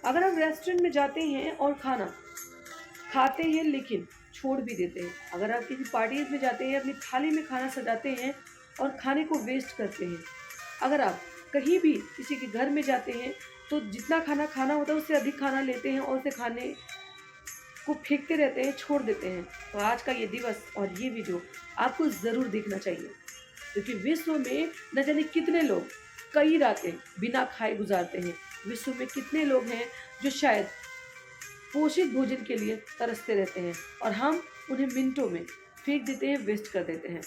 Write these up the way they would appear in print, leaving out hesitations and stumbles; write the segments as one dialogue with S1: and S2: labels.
S1: अगर आप रेस्टोरेंट में जाते हैं और खाना खाते हैं लेकिन छोड़ भी देते हैं, अगर आप किसी पार्टीज में जाते हैं, अपनी थाली में खाना सजाते हैं और खाने को वेस्ट करते हैं, अगर आप कहीं भी किसी के घर में जाते हैं तो जितना खाना खाना होता है उससे अधिक खाना लेते हैं और उसे खाने को फेंकते रहते हैं, छोड़ देते हैं, तो आज का ये दिवस और ये वीडियो आपको ज़रूर देखना चाहिए। क्योंकि विश्व में न जाने कितने लोग कई रातें बिना खाए गुजारते हैं। विश्व में कितने लोग हैं जो शायद पोषित भोजन के लिए तरसते रहते हैं और हम उन्हें मिनटों में फेंक देते हैं, वेस्ट कर देते हैं।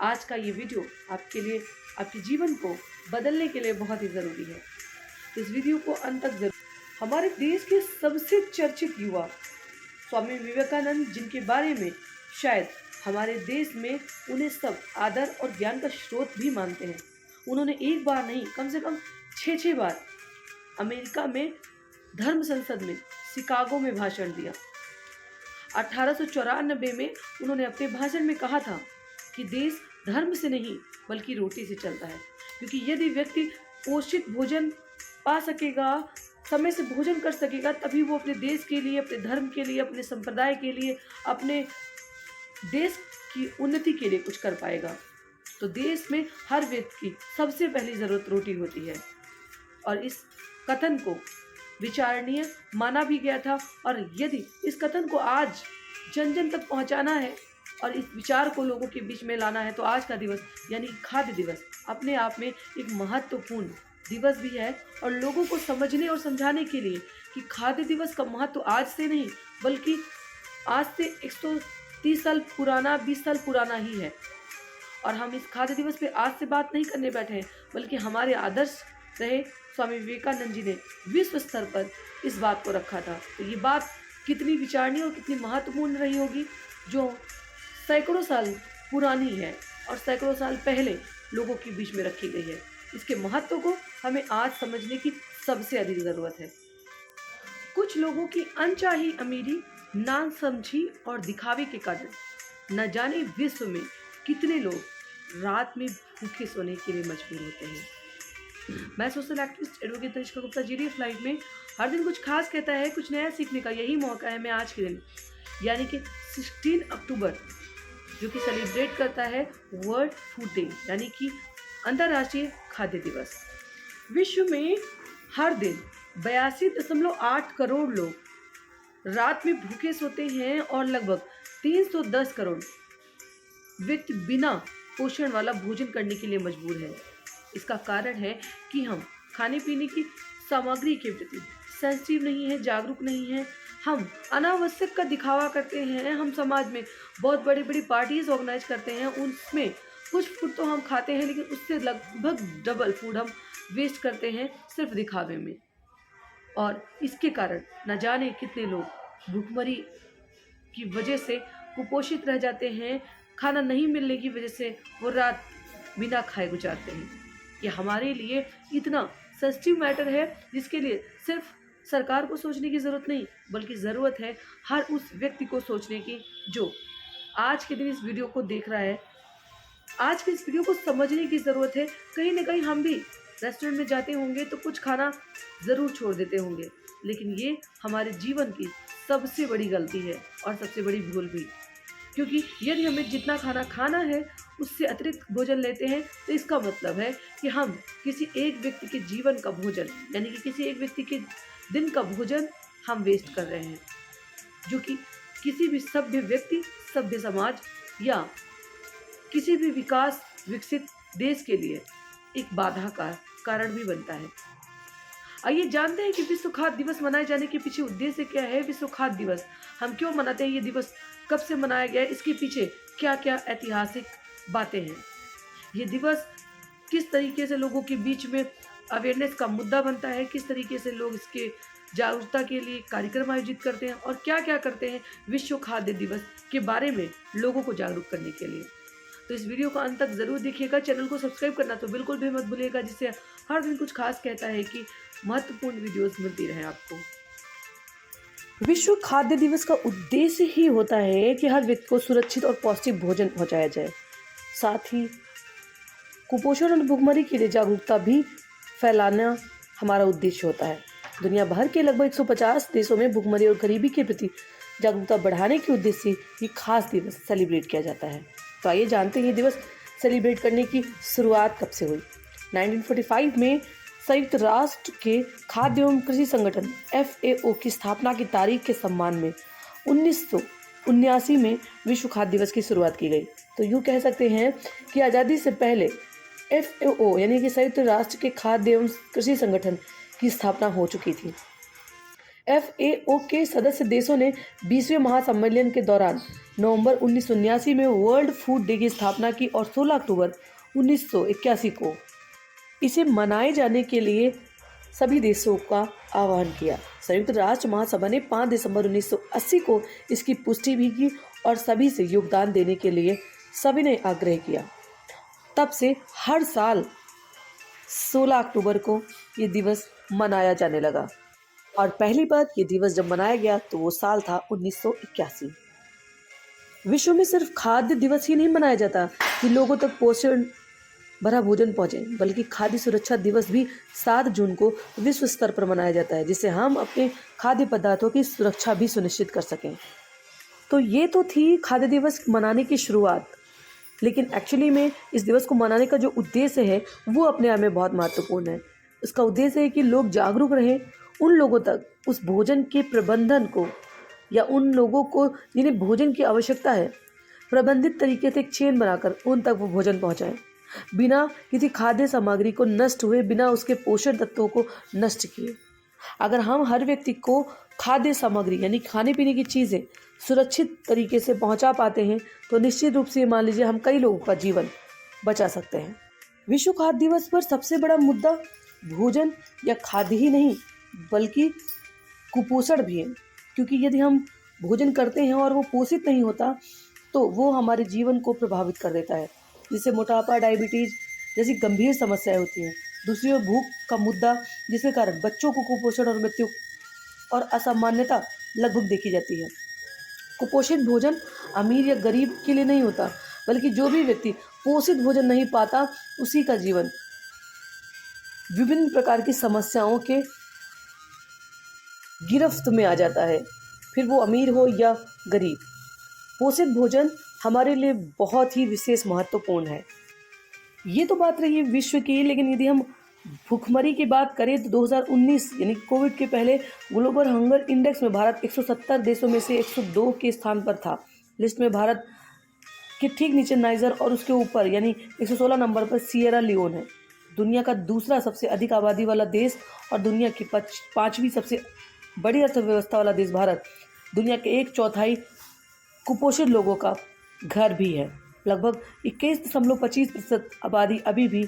S1: आज का ये वीडियो आपके लिए, आपके जीवन को बदलने के लिए बहुत ही ज़रूरी है। इस वीडियो को अंत तक जरूर। हमारे देश के सबसे चर्चित युवा स्वामी विवेकानंद, जिनके बारे में शायद हमारे देश में उन्हें सब आदर और ज्ञान का स्रोत भी मानते हैं। उन्होंने एक बार नहीं, कम से कम 6 बार अमेरिका में धर्म संसद में शिकागो में भाषण दिया। 1894 में उन्होंने अपने भाषण में कहा था कि देश धर्म से नहीं बल्कि रोटी से चलता है, क्योंकि यदि व्यक्ति पोषित भोजन पा सकेगा, समय से भोजन कर सकेगा, तभी वो अपने देश के लिए, अपने धर्म के लिए, अपने संप्रदाय के लिए, अपने देश की उन्नति के लिए कुछ कर पाएगा। तो देश में हर व्यक्ति की सबसे पहली ज़रूरत रोटी होती है और इस कथन को विचारणीय माना भी गया था। और यदि इस कथन को आज जन जन तक पहुंचाना है और इस विचार को लोगों के बीच में लाना है, तो आज का दिवस यानी खाद्य दिवस अपने आप में एक महत्वपूर्ण दिवस भी है। और लोगों को समझने और समझाने के लिए कि खाद्य दिवस का महत्व आज से नहीं बल्कि आज से 130 साल पुराना, 20 साल पुराना ही है। और हम इस खाद्य दिवस पे आज से बात नहीं करने बैठे हैं, बल्कि हमारे आदर्श रहे स्वामी विवेकानंद जी ने विश्व स्तर पर इस बात को रखा था। तो ये बात कितनी विचारणीय और कितनी महत्वपूर्ण रही होगी, जो सैकड़ों साल पुरानी है और सैकड़ों साल पहले लोगों के बीच में रखी गई है। इसके महत्व को हमें आज समझने की सबसे अधिक ज़रूरत है। कुछ लोगों की अनचाही अमीरी, नासमझी और दिखावे के कारण न जाने विश्व में कितने लोग रात में भूखे सोने के लिए मजबूर होते हैं। मैं social activist advocate Tanishka Gupta GDF live में हर दिन कुछ खास कहता है, कुछ नया सीखने का यही मौका है। मैं आज के दिन यानी कि 16 अक्टूबर जो कि सेलिब्रेट करता है वर्ल्ड फूड डे यानी कि अंतर्राष्ट्रीय खाद्य दिवस। विश्व में हर दिन 82.8 करोड़ लोग रात में भूखे सोते हैं और लगभग 310 करोड़ व्यक्ति बिना पोषण वाला भोजन करने के लिए मजबूर है। इसका कारण है कि हम खाने पीने की सामग्री के प्रति सेंसिटिव नहीं है, जागरूक नहीं है। हम अनावश्यक का दिखावा करते हैं। हम समाज में बहुत बड़ी बड़ी पार्टीज ऑर्गेनाइज करते हैं, उसमें कुछ फूड तो हम खाते हैं लेकिन उससे लगभग डबल फूड हम वेस्ट करते हैं सिर्फ दिखावे में। और इसके कारण न जाने कितने लोग भूखमरी की वजह से कुपोषित रह जाते हैं। खाना नहीं मिलने की वजह से वो रात बिना खाए गुजारते हैं। ये हमारे लिए इतना सेंसिटिव मैटर है जिसके लिए सिर्फ सरकार को सोचने की ज़रूरत नहीं बल्कि ज़रूरत है हर उस व्यक्ति को सोचने की जो आज के दिन इस वीडियो को देख रहा है। आज के इस वीडियो को समझने की ज़रूरत है। कहीं ना कहीं हम भी रेस्टोरेंट में जाते होंगे तो कुछ खाना ज़रूर छोड़ देते होंगे, लेकिन ये हमारे जीवन की सबसे बड़ी गलती है और सबसे बड़ी भूल भी। क्योंकि यदि हमें जितना खाना खाना है उससे अतिरिक्त भोजन लेते हैं तो इसका मतलब है कि हम किसी एक व्यक्ति के जीवन का भोजन यानी कि किसी एक व्यक्ति के दिन का भोजन हम वेस्ट कर रहे हैं, जो कि किसी भी सभ्य व्यक्ति, सभ्य समाज या किसी भी विकास विकसित देश के लिए एक बाधा का कारण भी बनता है। आइए जानते हैं कि विश्व खाद्य दिवस मनाए जाने के पीछे उद्देश्य क्या है। विश्व खाद्य दिवस हम क्यों मनाते हैं, ये दिवस कब से मनाया गया है, इसके पीछे क्या क्या ऐतिहासिक बातें हैं, ये दिवस किस तरीके से लोगों के बीच में अवेयरनेस का मुद्दा बनता है, किस तरीके से लोग इसके जागरूकता के लिए कार्यक्रम आयोजित करते हैं और क्या क्या करते हैं विश्व खाद्य दिवस के बारे में लोगों को जागरूक करने के लिए। तो इस वीडियो को अंत तक ज़रूर देखिएगा। चैनल को सब्सक्राइब करना तो बिल्कुल भी मत भूलिएगा, जिससे हर दिन कुछ खास कहता है कि महत्वपूर्ण वीडियोस मिलती रहे आपको। विश्व खाद्य दिवस का उद्देश्य ही होता है कि हर व्यक्ति को सुरक्षित और पौष्टिक भोजन पहुंचाया जाए। साथ ही कुपोषण और भुखमरी के लिए जागरूकता भी फैलाना हमारा उद्देश्य होता है। दुनिया भर के लगभग 150 देशों में भुखमरी और गरीबी के प्रति जागरूकता बढ़ाने के उद्देश्य से ये खास दिवस सेलिब्रेट किया जाता है। तो आइए जानते हैं ये दिवस सेलिब्रेट करने की शुरुआत कब से हुई। 1945 में संयुक्त राष्ट्र के खाद्य एवं कृषि संगठन FAO की स्थापना की तारीख के सम्मान में 1979 में विश्व खाद्य दिवस की शुरुआत की गई। तो यूँ कह सकते हैं कि आज़ादी से पहले FAO यानी कि संयुक्त राष्ट्र के खाद्य एवं कृषि संगठन की स्थापना हो चुकी थी। FAO के सदस्य देशों ने 20वें महासम्मेलन के दौरान नवंबर 1979 में वर्ल्ड फूड डे की स्थापना की और 16 अक्टूबर 1981 को इसे मनाए जाने के लिए सभी देशों का आह्वान किया। संयुक्त राष्ट्र महासभा ने 5 दिसंबर 1980 को इसकी पुष्टि भी की और सभी से योगदान देने के लिए सभी ने आग्रह किया। तब से हर साल 16 अक्टूबर को ये दिवस मनाया जाने लगा और पहली बार ये दिवस जब मनाया गया तो वो साल था 1981। विश्व में सिर्फ खाद्य दिवस ही नहीं मनाया जाता कि लोगों तक पोषण भरा भोजन पहुंचे, बल्कि खाद्य सुरक्षा दिवस भी 7 जून को विश्व स्तर पर मनाया जाता है, जिससे हम अपने खाद्य पदार्थों की सुरक्षा भी सुनिश्चित कर सकें। तो ये तो थी खाद्य दिवस मनाने की शुरुआत, लेकिन एक्चुअली में इस दिवस को मनाने का जो उद्देश्य है वो अपने आप में बहुत महत्वपूर्ण है। इसका उद्देश्य है कि लोग जागरूक रहें, उन लोगों तक उस भोजन के प्रबंधन को या उन लोगों को जिन्हें भोजन की आवश्यकता है, प्रबंधित तरीके से एक चेन बनाकर उन तक वो भोजन पहुंचाएं, बिना किसी खाद्य सामग्री को नष्ट हुए, बिना उसके पोषण तत्वों को नष्ट किए। अगर हम हर व्यक्ति को खाद्य सामग्री यानी खाने पीने की चीज़ें सुरक्षित तरीके से पहुंचा पाते हैं तो निश्चित रूप से मान लीजिए हम कई लोगों का जीवन बचा सकते हैं। विश्व खाद्य दिवस पर सबसे बड़ा मुद्दा भोजन या खाद्य ही नहीं बल्कि कुपोषण भी है, क्योंकि यदि हम भोजन करते हैं और वो पोषित नहीं होता तो वो हमारे जीवन को प्रभावित कर देता है, जिससे मोटापा, डायबिटीज जैसी गंभीर समस्याएं होती हैं। दूसरी ओर भूख का मुद्दा, जिसके कारण बच्चों को कुपोषण और मृत्यु और असामान्यता लगभग देखी जाती है। कुपोषित भोजन अमीर या गरीब के लिए नहीं होता, बल्कि जो भी व्यक्ति पोषित भोजन नहीं पाता उसी का जीवन विभिन्न प्रकार की समस्याओं के गिरफ्त में आ जाता है, फिर वो अमीर हो या गरीब। पोषित भोजन हमारे लिए बहुत ही विशेष महत्वपूर्ण है। ये तो बात रही है विश्व की, लेकिन यदि हम भूखमरी की बात करें तो 2019 यानी कोविड के पहले ग्लोबल हंगर इंडेक्स में भारत 170 देशों में से 102 के स्थान पर था। लिस्ट में भारत के ठीक नीचे नाइजर और उसके ऊपर यानी 116 नंबर पर सिएरा लियोन है। दुनिया का दूसरा सबसे अधिक आबादी वाला देश और दुनिया की 5वीं सबसे बड़ी अर्थव्यवस्था वाला देश भारत दुनिया के 1/4 कुपोषित लोगों का घर भी है। लगभग 21.25% आबादी अभी भी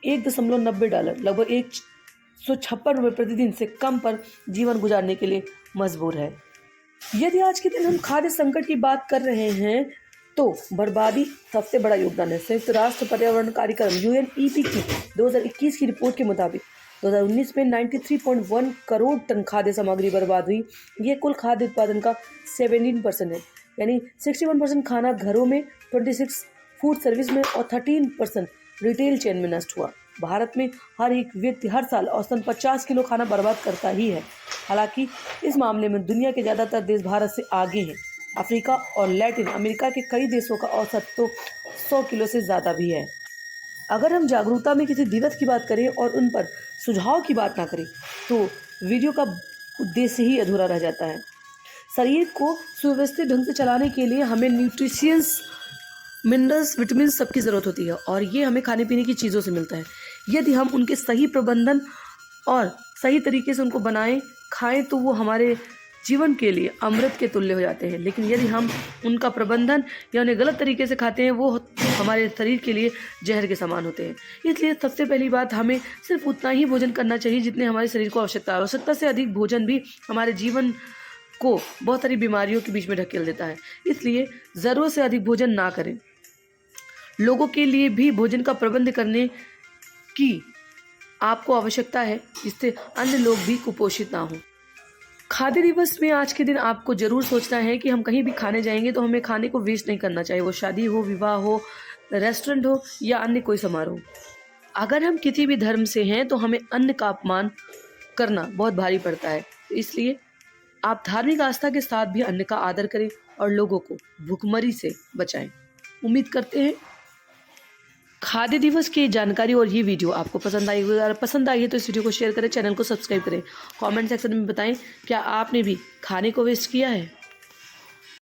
S1: $1.90 लगभग $156 प्रतिदिन से कम पर जीवन गुजारने के लिए मजबूर है। यदि आज के दिन हम खाद्य संकट की बात कर रहे हैं तो बर्बादी सबसे बड़ा योगदान है। संयुक्त राष्ट्र पर्यावरण कार्यक्रम UNEP की 2021 की रिपोर्ट के मुताबिक 2019 में 93.1 करोड़ टन खाद्य सामग्री बर्बाद हुई। ये कुल खाद्य उत्पादन का 17% है, यानी 61% खाना घरों में, 26 फूड सर्विस में और 13% रिटेल चेन में नष्ट हुआ। भारत में हर एक व्यक्ति हर साल औसतन 50 किलो खाना बर्बाद करता ही है। हालांकि इस मामले में दुनिया के ज़्यादातर देश भारत से आगे हैं। अफ्रीका और लैटिन अमेरिका के कई देशों का औसत तो 100 किलो से ज़्यादा भी है। अगर हम जागरूकता में किसी दिवस की बात करें और उन पर सुझाव की बात ना करें तो वीडियो का उद्देश्य ही अधूरा रह जाता है। शरीर को सुव्यवस्थित ढंग से चलाने के लिए हमें न्यूट्रिशियंस, मिनरल्स, विटामिन सबकी ज़रूरत होती है और ये हमें खाने पीने की चीज़ों से मिलता है। यदि हम उनके सही प्रबंधन और सही तरीके से उनको बनाएं, खाएं तो वो हमारे जीवन के लिए अमृत के तुल्य हो जाते हैं। लेकिन यदि हम उनका प्रबंधन या उन्हें गलत तरीके से खाते हैं वो हमारे शरीर के लिए जहर के समान होते हैं। इसलिए सबसे पहली बात, हमें सिर्फ उतना ही भोजन करना चाहिए जितने हमारे शरीर को आवश्यकता से अधिक भोजन भी हमारे जीवन को बहुत सारी बीमारियों के बीच में ढकेल देता है। इसलिए ज़रूरत से अधिक भोजन ना करें। लोगों के लिए भी भोजन का प्रबंध करने की आपको आवश्यकता है, जिससे अन्य लोग भी कुपोषित ना हों। खाद्य दिवस में आज के दिन आपको ज़रूर सोचना है कि हम कहीं भी खाने जाएंगे तो हमें खाने को वेस्ट नहीं करना चाहिए, वो शादी हो, विवाह हो, रेस्टोरेंट हो या अन्य कोई समारोह। अगर हम किसी भी धर्म से हैं तो हमें अन्न का अपमान करना बहुत भारी पड़ता है। तो इसलिए आप धार्मिक आस्था के साथ भी अन्न का आदर करें और लोगों को भूखमरी से बचाएं। उम्मीद करते हैं खाद्य दिवस की जानकारी और ये वीडियो आपको पसंद आई होगी। अगर पसंद आई है तो इस वीडियो को शेयर करें, चैनल को सब्सक्राइब करें। कमेंट सेक्शन में बताएं क्या आपने भी खाने को वेस्ट किया है।